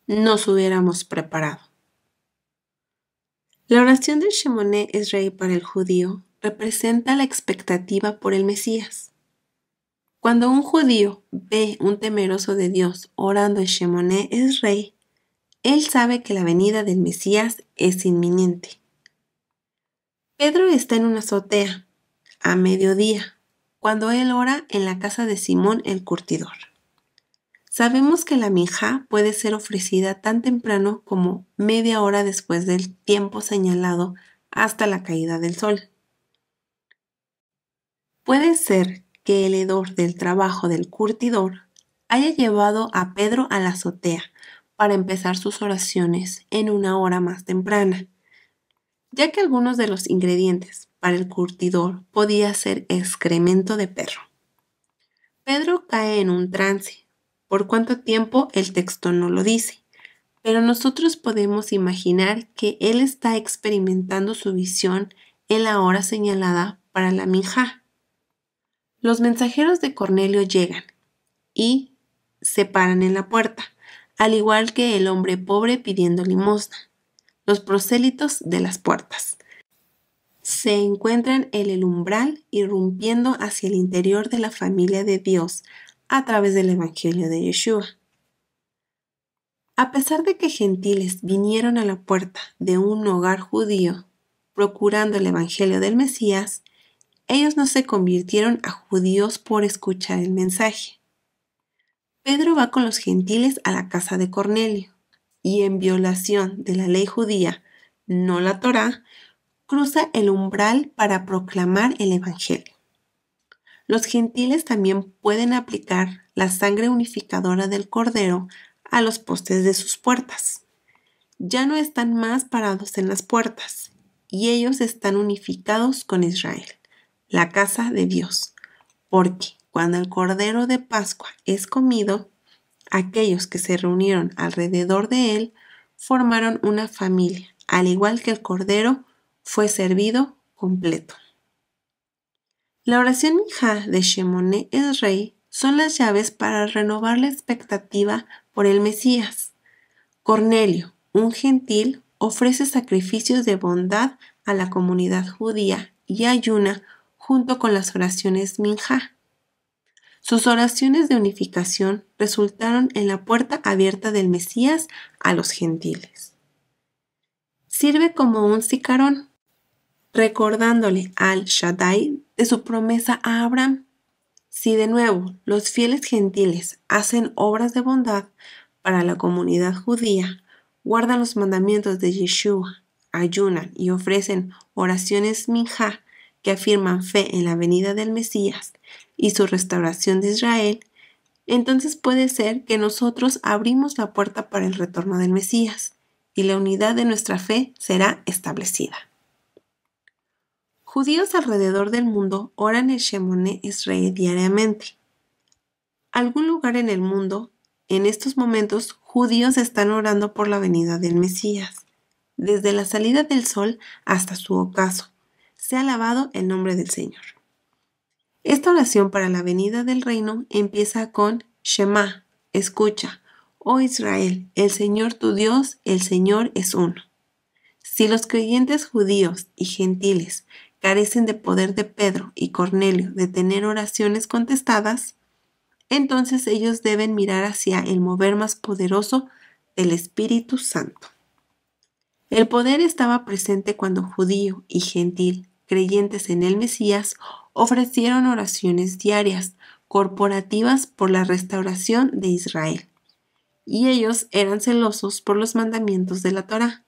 Speaker 1: nos hubiéramos preparado». La oración del Shemone Esrei para el judío representa la expectativa por el Mesías. Cuando un judío ve un temeroso de Dios orando el Shemone Esrei, él sabe que la venida del Mesías es inminente. Pedro está en una azotea, a mediodía, cuando él ora en la casa de Simón el curtidor. Sabemos que la minjá puede ser ofrecida tan temprano como media hora después del tiempo señalado hasta la caída del sol. Puede ser que el hedor del trabajo del curtidor haya llevado a Pedro a la azotea para empezar sus oraciones en una hora más temprana, ya que algunos de los ingredientes para el curtidor podía ser excremento de perro. Pedro cae en un trance. ¿Por cuánto tiempo? El texto no lo dice, pero nosotros podemos imaginar que él está experimentando su visión en la hora señalada para la minjá. Los mensajeros de Cornelio llegan y se paran en la puerta, al igual que el hombre pobre pidiendo limosna. Los prosélitos de las puertas se encuentran en el umbral irrumpiendo hacia el interior de la familia de Dios a través del Evangelio de Yeshua. A pesar de que gentiles vinieron a la puerta de un hogar judío procurando el Evangelio del Mesías, ellos no se convirtieron a judíos por escuchar el mensaje. Pedro va con los gentiles a la casa de Cornelio y en violación de la ley judía, no la Torá, cruza el umbral para proclamar el Evangelio. Los gentiles también pueden aplicar la sangre unificadora del Cordero a los postes de sus puertas. Ya no están más parados en las puertas y ellos están unificados con Israel, la casa de Dios, porque cuando el Cordero de Pascua es comido, aquellos que se reunieron alrededor de él formaron una familia, al igual que el Cordero fue servido completo. La oración minjá de Shemoneh Esrei son las llaves para renovar la expectativa por el Mesías. Cornelio, un gentil, ofrece sacrificios de bondad a la comunidad judía y ayuna junto con las oraciones minjá. Sus oraciones de unificación resultaron en la puerta abierta del Mesías a los gentiles. Sirve como un sicarón, recordándole al Shaddai de su promesa a Abraham. Si de nuevo los fieles gentiles hacen obras de bondad para la comunidad judía, guardan los mandamientos de Yeshua, ayunan y ofrecen oraciones minjá que afirman fe en la venida del Mesías y su restauración de Israel, entonces puede ser que nosotros abrimos la puerta para el retorno del Mesías y la unidad de nuestra fe será establecida. Judíos alrededor del mundo oran el Shemoneh Esrei diariamente. Algún lugar en el mundo, en estos momentos, judíos están orando por la venida del Mesías. Desde la salida del sol hasta su ocaso, sea alabado el nombre del Señor. Esta oración para la venida del reino empieza con Shema, escucha, oh Israel, el Señor tu Dios, el Señor es uno. Si los creyentes judíos y gentiles carecen de poder de Pedro y Cornelio de tener oraciones contestadas, entonces ellos deben mirar hacia el mover más poderoso del Espíritu Santo. El poder estaba presente cuando judío y gentil, creyentes en el Mesías, ofrecieron oraciones diarias, corporativas por la restauración de Israel. Y ellos eran celosos por los mandamientos de la Torá.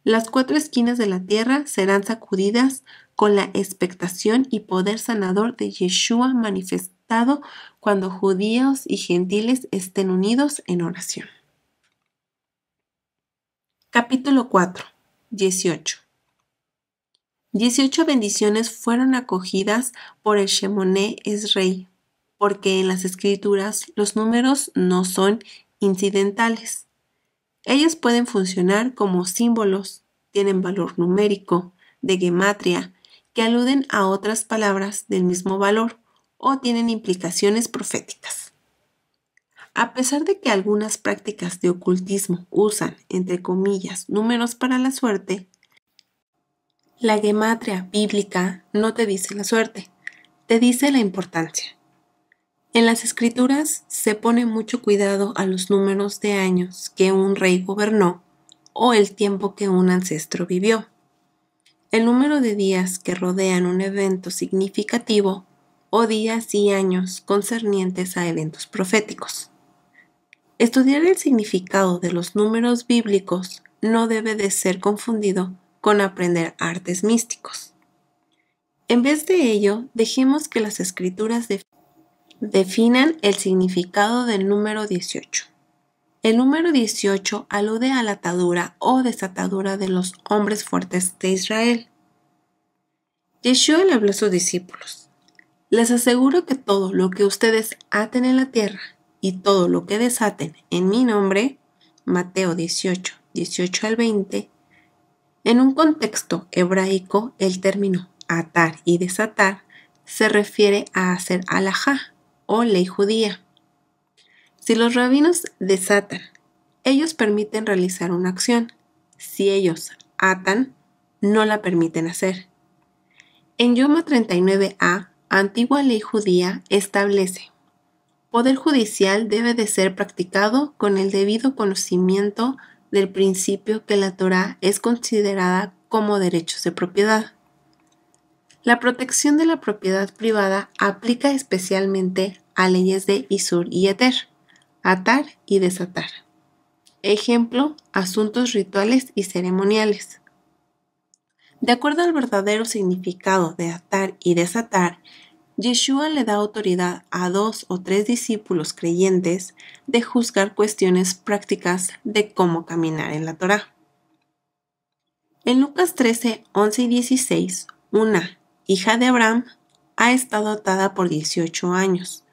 Speaker 1: Las 4 esquinas de la tierra serán sacudidas con la expectación y poder sanador de Yeshua manifestado cuando judíos y gentiles estén unidos en oración. Capítulo 4, 18. 18 bendiciones fueron acogidas por el Shemoneh Esrei, porque en las Escrituras los números no son incidentales. Ellos pueden funcionar como símbolos, tienen valor numérico, de gematria, que aluden a otras palabras del mismo valor o tienen implicaciones proféticas. A pesar de que algunas prácticas de ocultismo usan, entre comillas, números para la suerte, la gematria bíblica no te dice la suerte, te dice la importancia. En las Escrituras se pone mucho cuidado a los números de años que un rey gobernó o el tiempo que un ancestro vivió. El número de días que rodean un evento significativo o días y años concernientes a eventos proféticos. Estudiar el significado de los números bíblicos no debe de ser confundido con aprender artes místicos. En vez de ello, dejemos que las Escrituras definan el significado del número 18. El número 18 alude a la atadura o desatadura de los hombres fuertes de Israel. Yeshua le habló a sus discípulos: les aseguro que todo lo que ustedes aten en la tierra y todo lo que desaten en mi nombre Mateo 18, 18 al 20, en un contexto hebraico, el término atar y desatar se refiere a hacer alajá o ley judía. Si los rabinos desatan, ellos permiten realizar una acción. Si ellos atan, no la permiten hacer. En Yoma 39a, antigua ley judía, establece: poder judicial debe de ser practicado con el debido conocimiento del principio que la Torá es considerada como derechos de propiedad. La protección de la propiedad privada aplica especialmente a leyes de Isur y Eter, atar y desatar. Ejemplo, asuntos rituales y ceremoniales. De acuerdo al verdadero significado de atar y desatar, Yeshua le da autoridad a 2 o 3 discípulos creyentes de juzgar cuestiones prácticas de cómo caminar en la Torá. En Lucas 13, 11 y 16, una hija de Abraham ha estado atada por 18 años.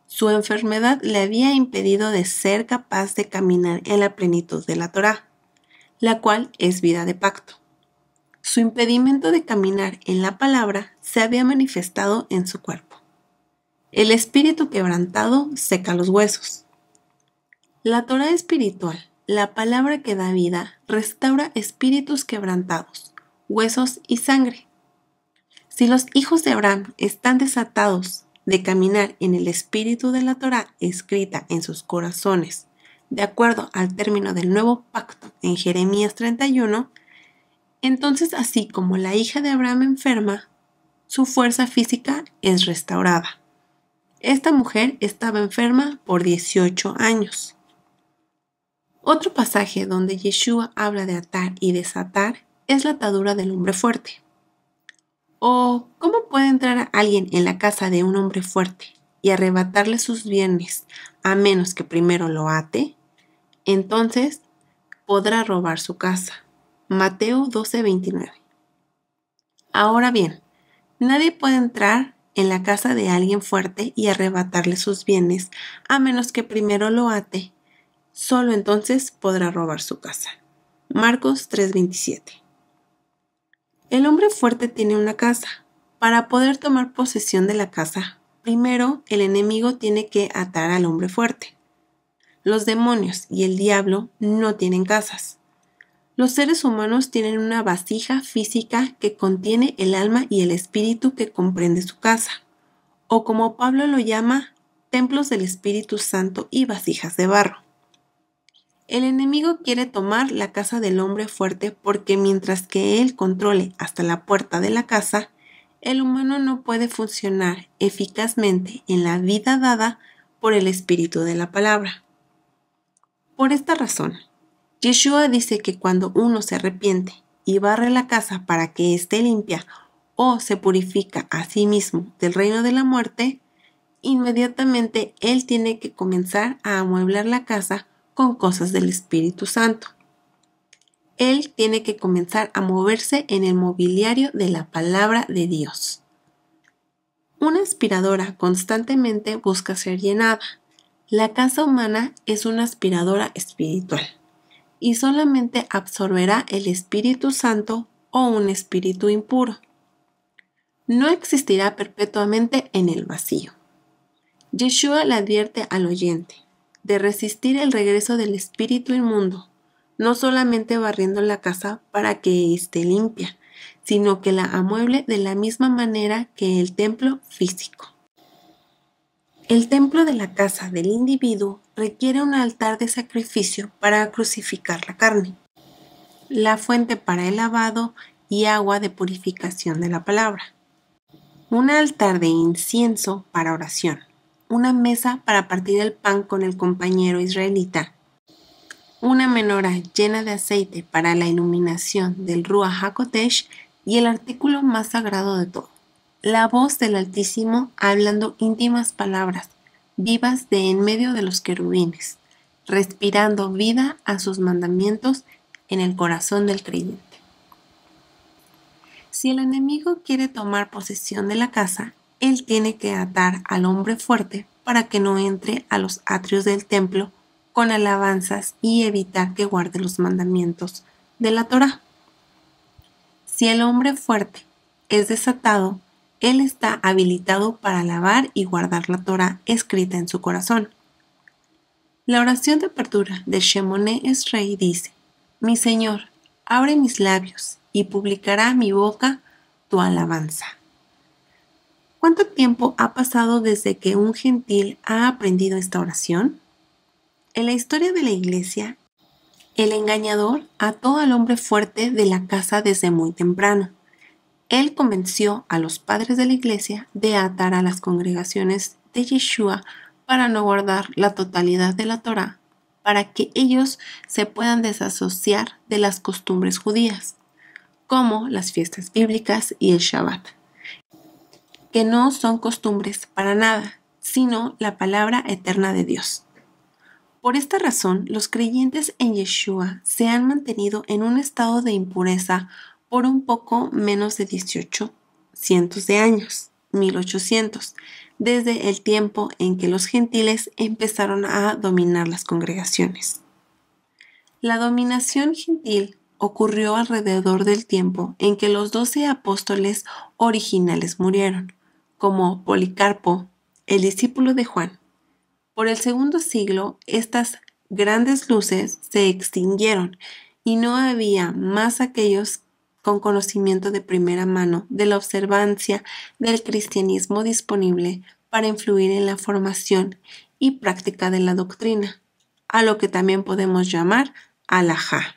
Speaker 1: Su enfermedad le había impedido de ser capaz de caminar en la plenitud de la Torá, la cual es vida de pacto. Su impedimento de caminar en la palabra se había manifestado en su cuerpo. El espíritu quebrantado seca los huesos. La Torá espiritual, la palabra que da vida, restaura espíritus quebrantados, huesos y sangre. Si los hijos de Abraham están desatados de caminar en el espíritu de la Torá escrita en sus corazones, de acuerdo al término del nuevo pacto en Jeremías 31, entonces así como la hija de Abraham enferma, su fuerza física es restaurada. Esta mujer estaba enferma por 18 años. Otro pasaje donde Yeshua habla de atar y desatar es la atadura del hombre fuerte. ¿O cómo puede entrar alguien en la casa de un hombre fuerte y arrebatarle sus bienes a menos que primero lo ate? Entonces podrá robar su casa. Mateo 12:29. Ahora bien, nadie puede entrar en la casa de alguien fuerte y arrebatarle sus bienes a menos que primero lo ate. Solo entonces podrá robar su casa. Marcos 3:27. El hombre fuerte tiene una casa. Para poder tomar posesión de la casa, primero el enemigo tiene que atar al hombre fuerte. Los demonios y el diablo no tienen casas. Los seres humanos tienen una vasija física que contiene el alma y el espíritu que comprende su casa, o como Pablo lo llama, templos del Espíritu Santo y vasijas de barro. El enemigo quiere tomar la casa del hombre fuerte porque mientras que él controle hasta la puerta de la casa, el humano no puede funcionar eficazmente en la vida dada por el espíritu de la palabra. Por esta razón, Yeshua dice que cuando uno se arrepiente y barre la casa para que esté limpia o se purifica a sí mismo del reino de la muerte, inmediatamente él tiene que comenzar a amueblar la casa con cosas del Espíritu Santo. Él tiene que comenzar a moverse en el mobiliario de la palabra de Dios. Una aspiradora constantemente busca ser llenada. La casa humana es una aspiradora espiritual y solamente absorberá el Espíritu Santo o un espíritu impuro. No existirá perpetuamente en el vacío. Yeshua le advierte al oyente de resistir el regreso del espíritu inmundo, no solamente barriendo la casa para que esté limpia, sino que la amueble de la misma manera que el templo físico. El templo de la casa del individuo requiere un altar de sacrificio para crucificar la carne, la fuente para el lavado y agua de purificación de la palabra, un altar de incienso para oración, una mesa para partir el pan con el compañero israelita, una menora llena de aceite para la iluminación del Ruach HaKodesh y el artículo más sagrado de todo, la voz del Altísimo hablando íntimas palabras vivas de en medio de los querubines, respirando vida a sus mandamientos en el corazón del creyente. Si el enemigo quiere tomar posesión de la casa, él tiene que atar al hombre fuerte para que no entre a los atrios del templo con alabanzas y evitar que guarde los mandamientos de la Torá. Si el hombre fuerte es desatado, él está habilitado para alabar y guardar la Torá escrita en su corazón. La oración de apertura de Shemoneh Esrei dice: Mi Señor, abre mis labios y publicará mi boca tu alabanza. ¿Cuánto tiempo ha pasado desde que un gentil ha aprendido esta oración? En la historia de la Iglesia, el engañador ató al hombre fuerte de la casa desde muy temprano. Él convenció a los padres de la Iglesia de atar a las congregaciones de Yeshua para no guardar la totalidad de la Torá, para que ellos se puedan desasociar de las costumbres judías, como las fiestas bíblicas y el Shabbat, que no son costumbres para nada, sino la palabra eterna de Dios. Por esta razón, los creyentes en Yeshua se han mantenido en un estado de impureza por un poco menos de 1800 de años, 1800, desde el tiempo en que los gentiles empezaron a dominar las congregaciones. La dominación gentil ocurrió alrededor del tiempo en que los 12 apóstoles originales murieron, como Policarpo, el discípulo de Juan. Por el segundo siglo, estas grandes luces se extinguieron y no había más aquellos con conocimiento de primera mano de la observancia del cristianismo disponible para influir en la formación y práctica de la doctrina, a lo que también podemos llamar halajá.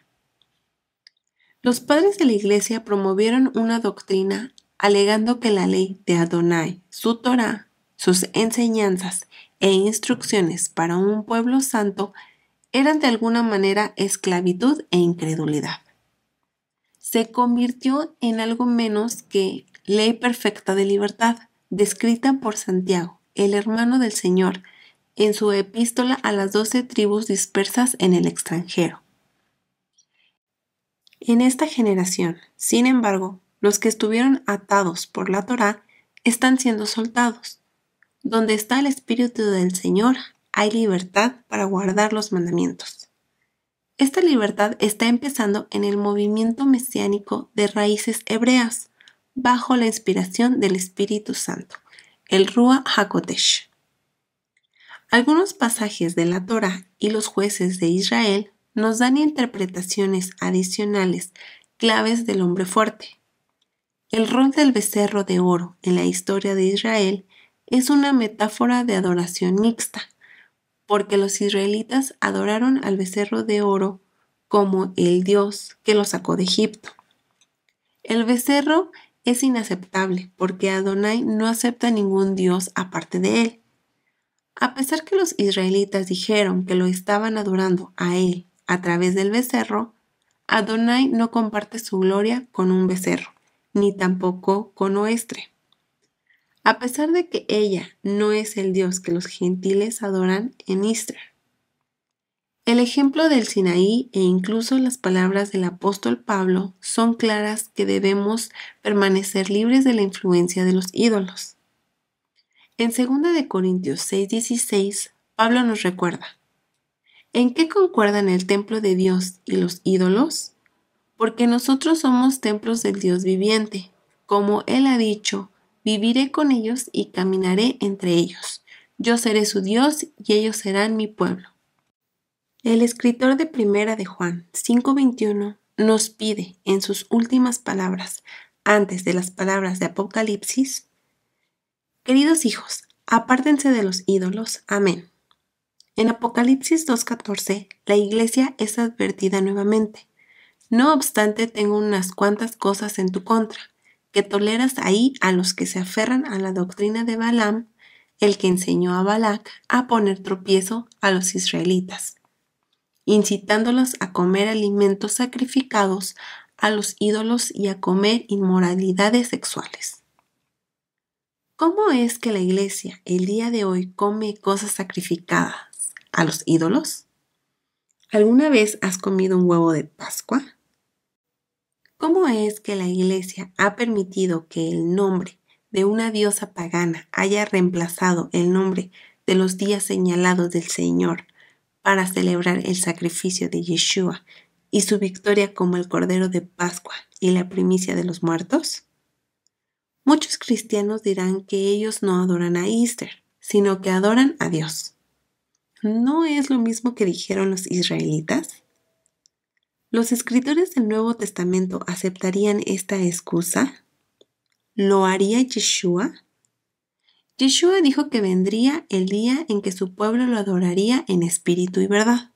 Speaker 1: Los padres de la Iglesia promovieron una doctrina alegando que la ley de Adonai, su Torá, sus enseñanzas e instrucciones para un pueblo santo eran de alguna manera esclavitud e incredulidad. Se convirtió en algo menos que ley perfecta de libertad, descrita por Santiago, el hermano del Señor, en su epístola a las 12 tribus dispersas en el extranjero. En esta generación, sin embargo, los que estuvieron atados por la Torá están siendo soltados. Donde está el Espíritu del Señor, hay libertad para guardar los mandamientos. Esta libertad está empezando en el movimiento mesiánico de raíces hebreas, bajo la inspiración del Espíritu Santo, el Ruach HaKodesh. Algunos pasajes de la Torá y los jueces de Israel nos dan interpretaciones adicionales claves del hombre fuerte. El rol del becerro de oro en la historia de Israel es una metáfora de adoración mixta, porque los israelitas adoraron al becerro de oro como el Dios que los sacó de Egipto. El becerro es inaceptable porque Adonai no acepta ningún Dios aparte de él. A pesar que los israelitas dijeron que lo estaban adorando a él a través del becerro, Adonai no comparte su gloria con un becerro, ni tampoco con Oestre. A pesar de que ella no es el Dios que los gentiles adoran en Isra. El ejemplo del Sinaí e incluso las palabras del apóstol Pablo son claras que debemos permanecer libres de la influencia de los ídolos. En 2 de Corintios 6:16, Pablo nos recuerda: ¿en qué concuerdan el templo de Dios y los ídolos? Porque nosotros somos templos del Dios viviente, como Él ha dicho: viviré con ellos y caminaré entre ellos. Yo seré su Dios y ellos serán mi pueblo. El escritor de Primera de Juan 5:21 nos pide en sus últimas palabras, antes de las palabras de Apocalipsis: queridos hijos, apártense de los ídolos. Amén. En Apocalipsis 2:14, la iglesia es advertida nuevamente. No obstante, tengo unas cuantas cosas en tu contra, que toleras ahí a los que se aferran a la doctrina de Balaam, el que enseñó a Balac a poner tropiezo a los israelitas, incitándolos a comer alimentos sacrificados a los ídolos y a comer inmoralidades sexuales. ¿Cómo es que la iglesia el día de hoy come cosas sacrificadas a los ídolos? ¿Alguna vez has comido un huevo de Pascua? ¿Cómo es que la iglesia ha permitido que el nombre de una diosa pagana haya reemplazado el nombre de los días señalados del Señor para celebrar el sacrificio de Yeshua y su victoria como el Cordero de Pascua y la primicia de los muertos? Muchos cristianos dirán que ellos no adoran a Easter, sino que adoran a Dios. ¿No es lo mismo que dijeron los israelitas? ¿Los escritores del Nuevo Testamento aceptarían esta excusa? ¿Lo haría Yeshua? Yeshua dijo que vendría el día en que su pueblo lo adoraría en espíritu y verdad.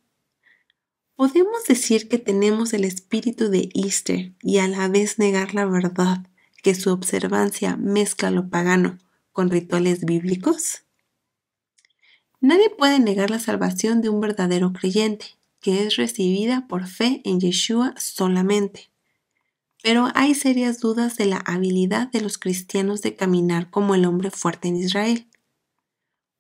Speaker 1: ¿Podemos decir que tenemos el espíritu de Easter y a la vez negar la verdad que su observancia mezcla lo pagano con rituales bíblicos? Nadie puede negar la salvación de un verdadero creyente, que es recibida por fe en Yeshua solamente. Pero hay serias dudas de la habilidad de los cristianos de caminar como el hombre fuerte en Israel.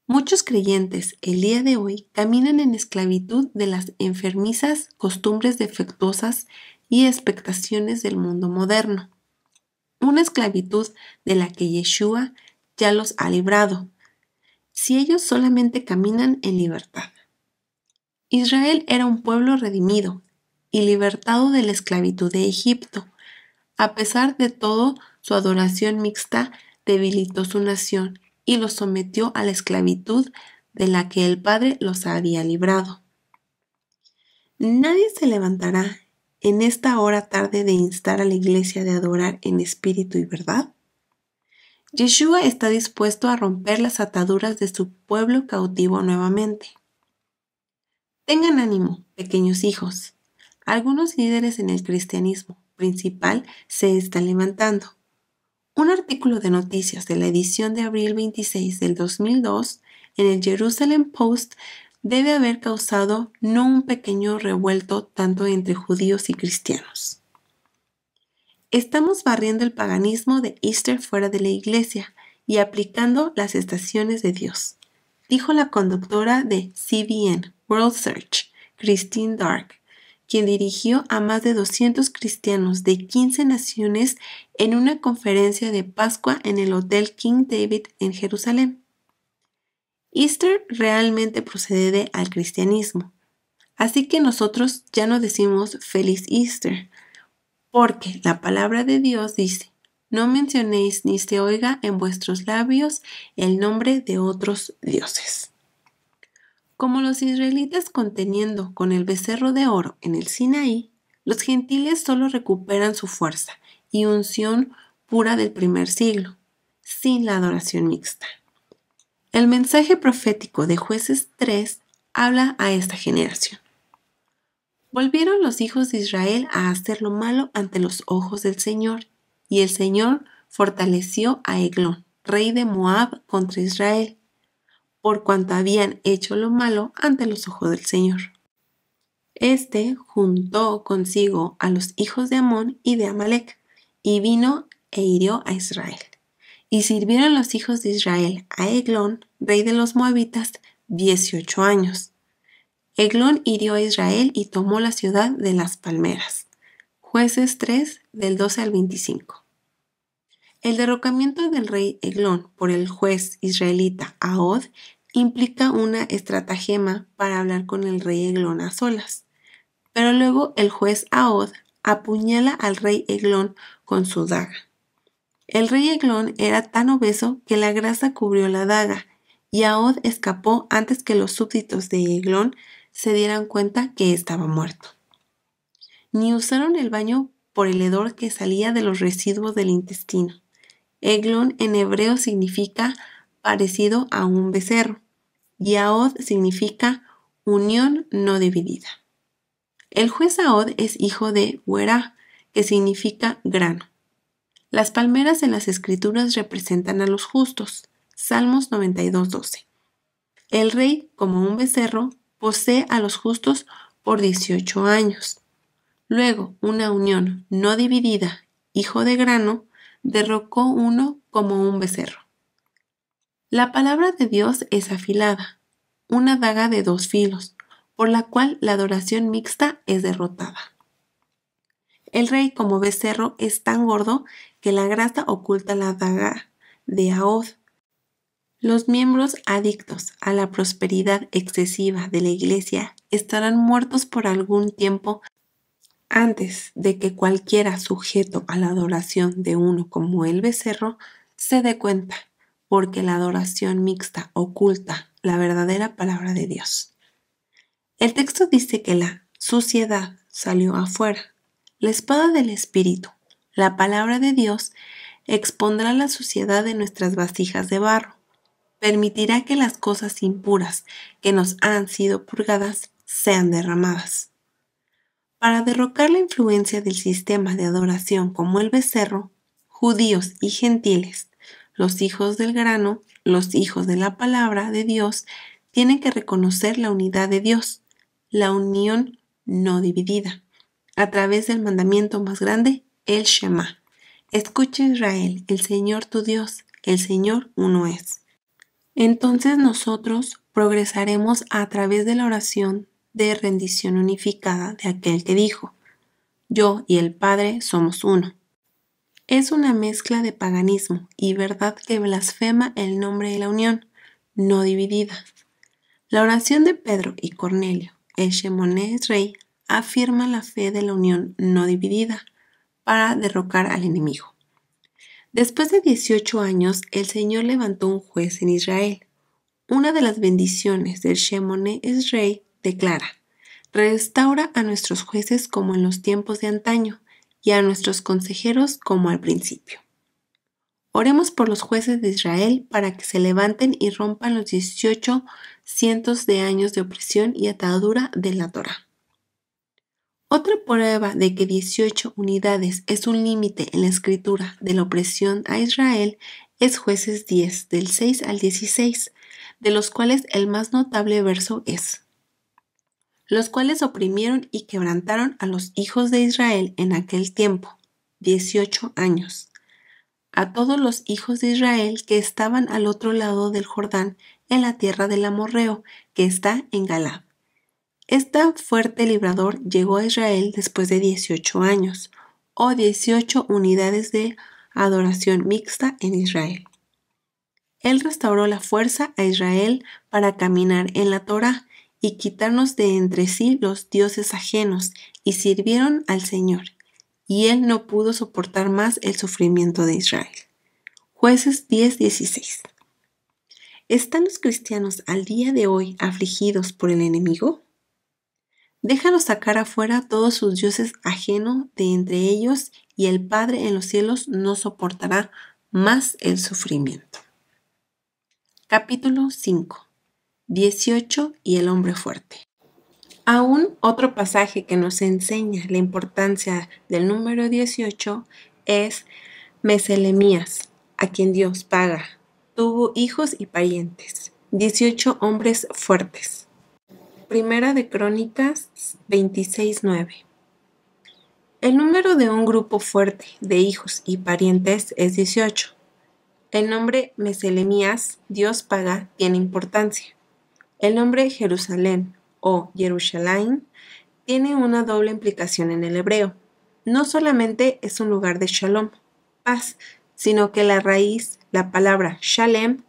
Speaker 1: Muchos creyentes el día de hoy caminan en esclavitud de las enfermizas costumbres defectuosas y expectaciones del mundo moderno. Una esclavitud de la que Yeshua ya los ha librado, si ellos solamente caminan en libertad. Israel era un pueblo redimido y libertado de la esclavitud de Egipto. A pesar de todo, su adoración mixta debilitó su nación y los sometió a la esclavitud de la que el Padre los había librado. Nadie se levantará en esta hora tarde de instar a la iglesia de adorar en espíritu y verdad. Yeshua está dispuesto a romper las ataduras de su pueblo cautivo nuevamente. Tengan ánimo, pequeños hijos. Algunos líderes en el cristianismo principal se están levantando. Un artículo de noticias de la edición de abril 26 del 2002 en el Jerusalem Post debe haber causado no un pequeño revuelto tanto entre judíos y cristianos. Estamos barriendo el paganismo de Easter fuera de la iglesia y aplicando las estaciones de Dios, dijo la conductora de CBN World Search, Christine Dark, quien dirigió a más de 200 cristianos de 15 naciones en una conferencia de Pascua en el Hotel King David en Jerusalén. Easter realmente procede al cristianismo, así que nosotros ya no decimos Feliz Easter, porque la palabra de Dios dice, no mencionéis ni se oiga en vuestros labios el nombre de otros dioses. Como los israelitas conteniendo con el becerro de oro en el Sinaí, los gentiles solo recuperan su fuerza y unción pura del primer siglo, sin la adoración mixta. El mensaje profético de Jueces 3 habla a esta generación. Volvieron los hijos de Israel a hacer lo malo ante los ojos del Señor, y el Señor fortaleció a Eglón, rey de Moab, contra Israel, por cuanto habían hecho lo malo ante los ojos del Señor. Este juntó consigo a los hijos de Amón y de Amalec, y vino e hirió a Israel. Y sirvieron los hijos de Israel a Eglón, rey de los Moabitas, 18 años. Eglón hirió a Israel y tomó la ciudad de las palmeras. Jueces 3, del 12 al 25. El derrocamiento del rey Eglón por el juez israelita Ahod implica una estratagema para hablar con el rey Eglón a solas. Pero luego el juez Ahod apuñala al rey Eglón con su daga. El rey Eglón era tan obeso que la grasa cubrió la daga y Ahod escapó antes que los súbditos de Eglón se dieran cuenta que estaba muerto. Ni usaron el baño por el hedor que salía de los residuos del intestino. Eglón en hebreo significa parecido a un becerro y Ahod significa unión no dividida. El juez Ahod es hijo de Huerá, que significa grano. Las palmeras en las escrituras representan a los justos. Salmos 92:12. El rey, como un becerro, posee a los justos por 18 años. Luego, una unión no dividida, hijo de grano, derrocó uno como un becerro. La palabra de Dios es afilada, una daga de 2 filos, por la cual la adoración mixta es derrotada. El rey como becerro es tan gordo que la grasa oculta la daga de Ahod. Los miembros adictos a la prosperidad excesiva de la Iglesia estarán muertos por algún tiempo antes de que cualquiera sujeto a la adoración de uno como el becerro se dé cuenta, porque la adoración mixta oculta la verdadera palabra de Dios. El texto dice que la suciedad salió afuera. La espada del Espíritu, la palabra de Dios, expondrá la suciedad de nuestras vasijas de barro. Permitirá que las cosas impuras que nos han sido purgadas sean derramadas. Para derrocar la influencia del sistema de adoración como el becerro, judíos y gentiles, los hijos del grano, los hijos de la palabra de Dios, tienen que reconocer la unidad de Dios, la unión no dividida, a través del mandamiento más grande, el Shema. Escucha Israel, el Señor tu Dios, el Señor uno es. Entonces nosotros progresaremos a través de la oración de rendición unificada de aquel que dijo, yo y el Padre somos uno. Es una mezcla de paganismo y verdad que blasfema el nombre de la unión, no dividida. La oración de Pedro y Cornelio, el Shemoneh Esrei, afirma la fe de la unión no dividida para derrocar al enemigo. Después de 18 años, el Señor levantó un juez en Israel. Una de las bendiciones del Shemoneh Esrei declara, restaura a nuestros jueces como en los tiempos de antaño y a nuestros consejeros como al principio. Oremos por los jueces de Israel para que se levanten y rompan los 18 cientos de años de opresión y atadura de la Torá. Otra prueba de que 18 unidades es un límite en la escritura de la opresión a Israel es Jueces 10, del 6 al 16, de los cuales el más notable verso es: los cuales oprimieron y quebrantaron a los hijos de Israel en aquel tiempo, 18 años. A todos los hijos de Israel que estaban al otro lado del Jordán, en la tierra del amorreo, que está en Galaad. Este fuerte librador llegó a Israel después de 18 años, o 18 unidades de adoración mixta en Israel. Él restauró la fuerza a Israel para caminar en la Torá y quitarnos de entre sí los dioses ajenos, y sirvieron al Señor, y él no pudo soportar más el sufrimiento de Israel. Jueces 10:16. ¿Están los cristianos al día de hoy afligidos por el enemigo? Déjalos sacar afuera todos sus dioses ajenos de entre ellos, y el Padre en los cielos no soportará más el sufrimiento. Capítulo 5. 18 y el hombre fuerte. Aún otro pasaje que nos enseña la importancia del número 18 es Meselemías, a quien Dios paga. Tuvo hijos y parientes, 18 hombres fuertes. Primera de Crónicas 26:9. El número de un grupo fuerte de hijos y parientes es 18. El nombre Meselemías, Dios paga, tiene importancia. El nombre Jerusalén o Jerusalén tiene una doble implicación en el hebreo. No solamente es un lugar de shalom, paz, sino que la raíz, la palabra shalem,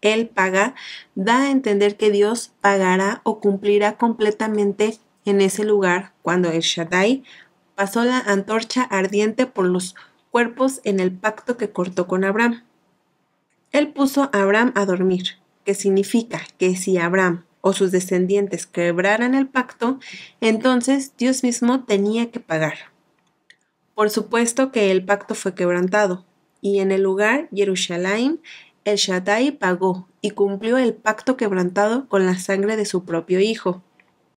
Speaker 1: él paga, da a entender que Dios pagará o cumplirá completamente en ese lugar cuando el Shaddai pasó la antorcha ardiente por los cuerpos en el pacto que cortó con Abraham. Él puso a Abraham a dormir, que significa que si Abraham o sus descendientes quebraran el pacto, entonces Dios mismo tenía que pagar. Por supuesto que el pacto fue quebrantado, y en el lugar Jerusalén, el Shaddai pagó y cumplió el pacto quebrantado con la sangre de su propio hijo,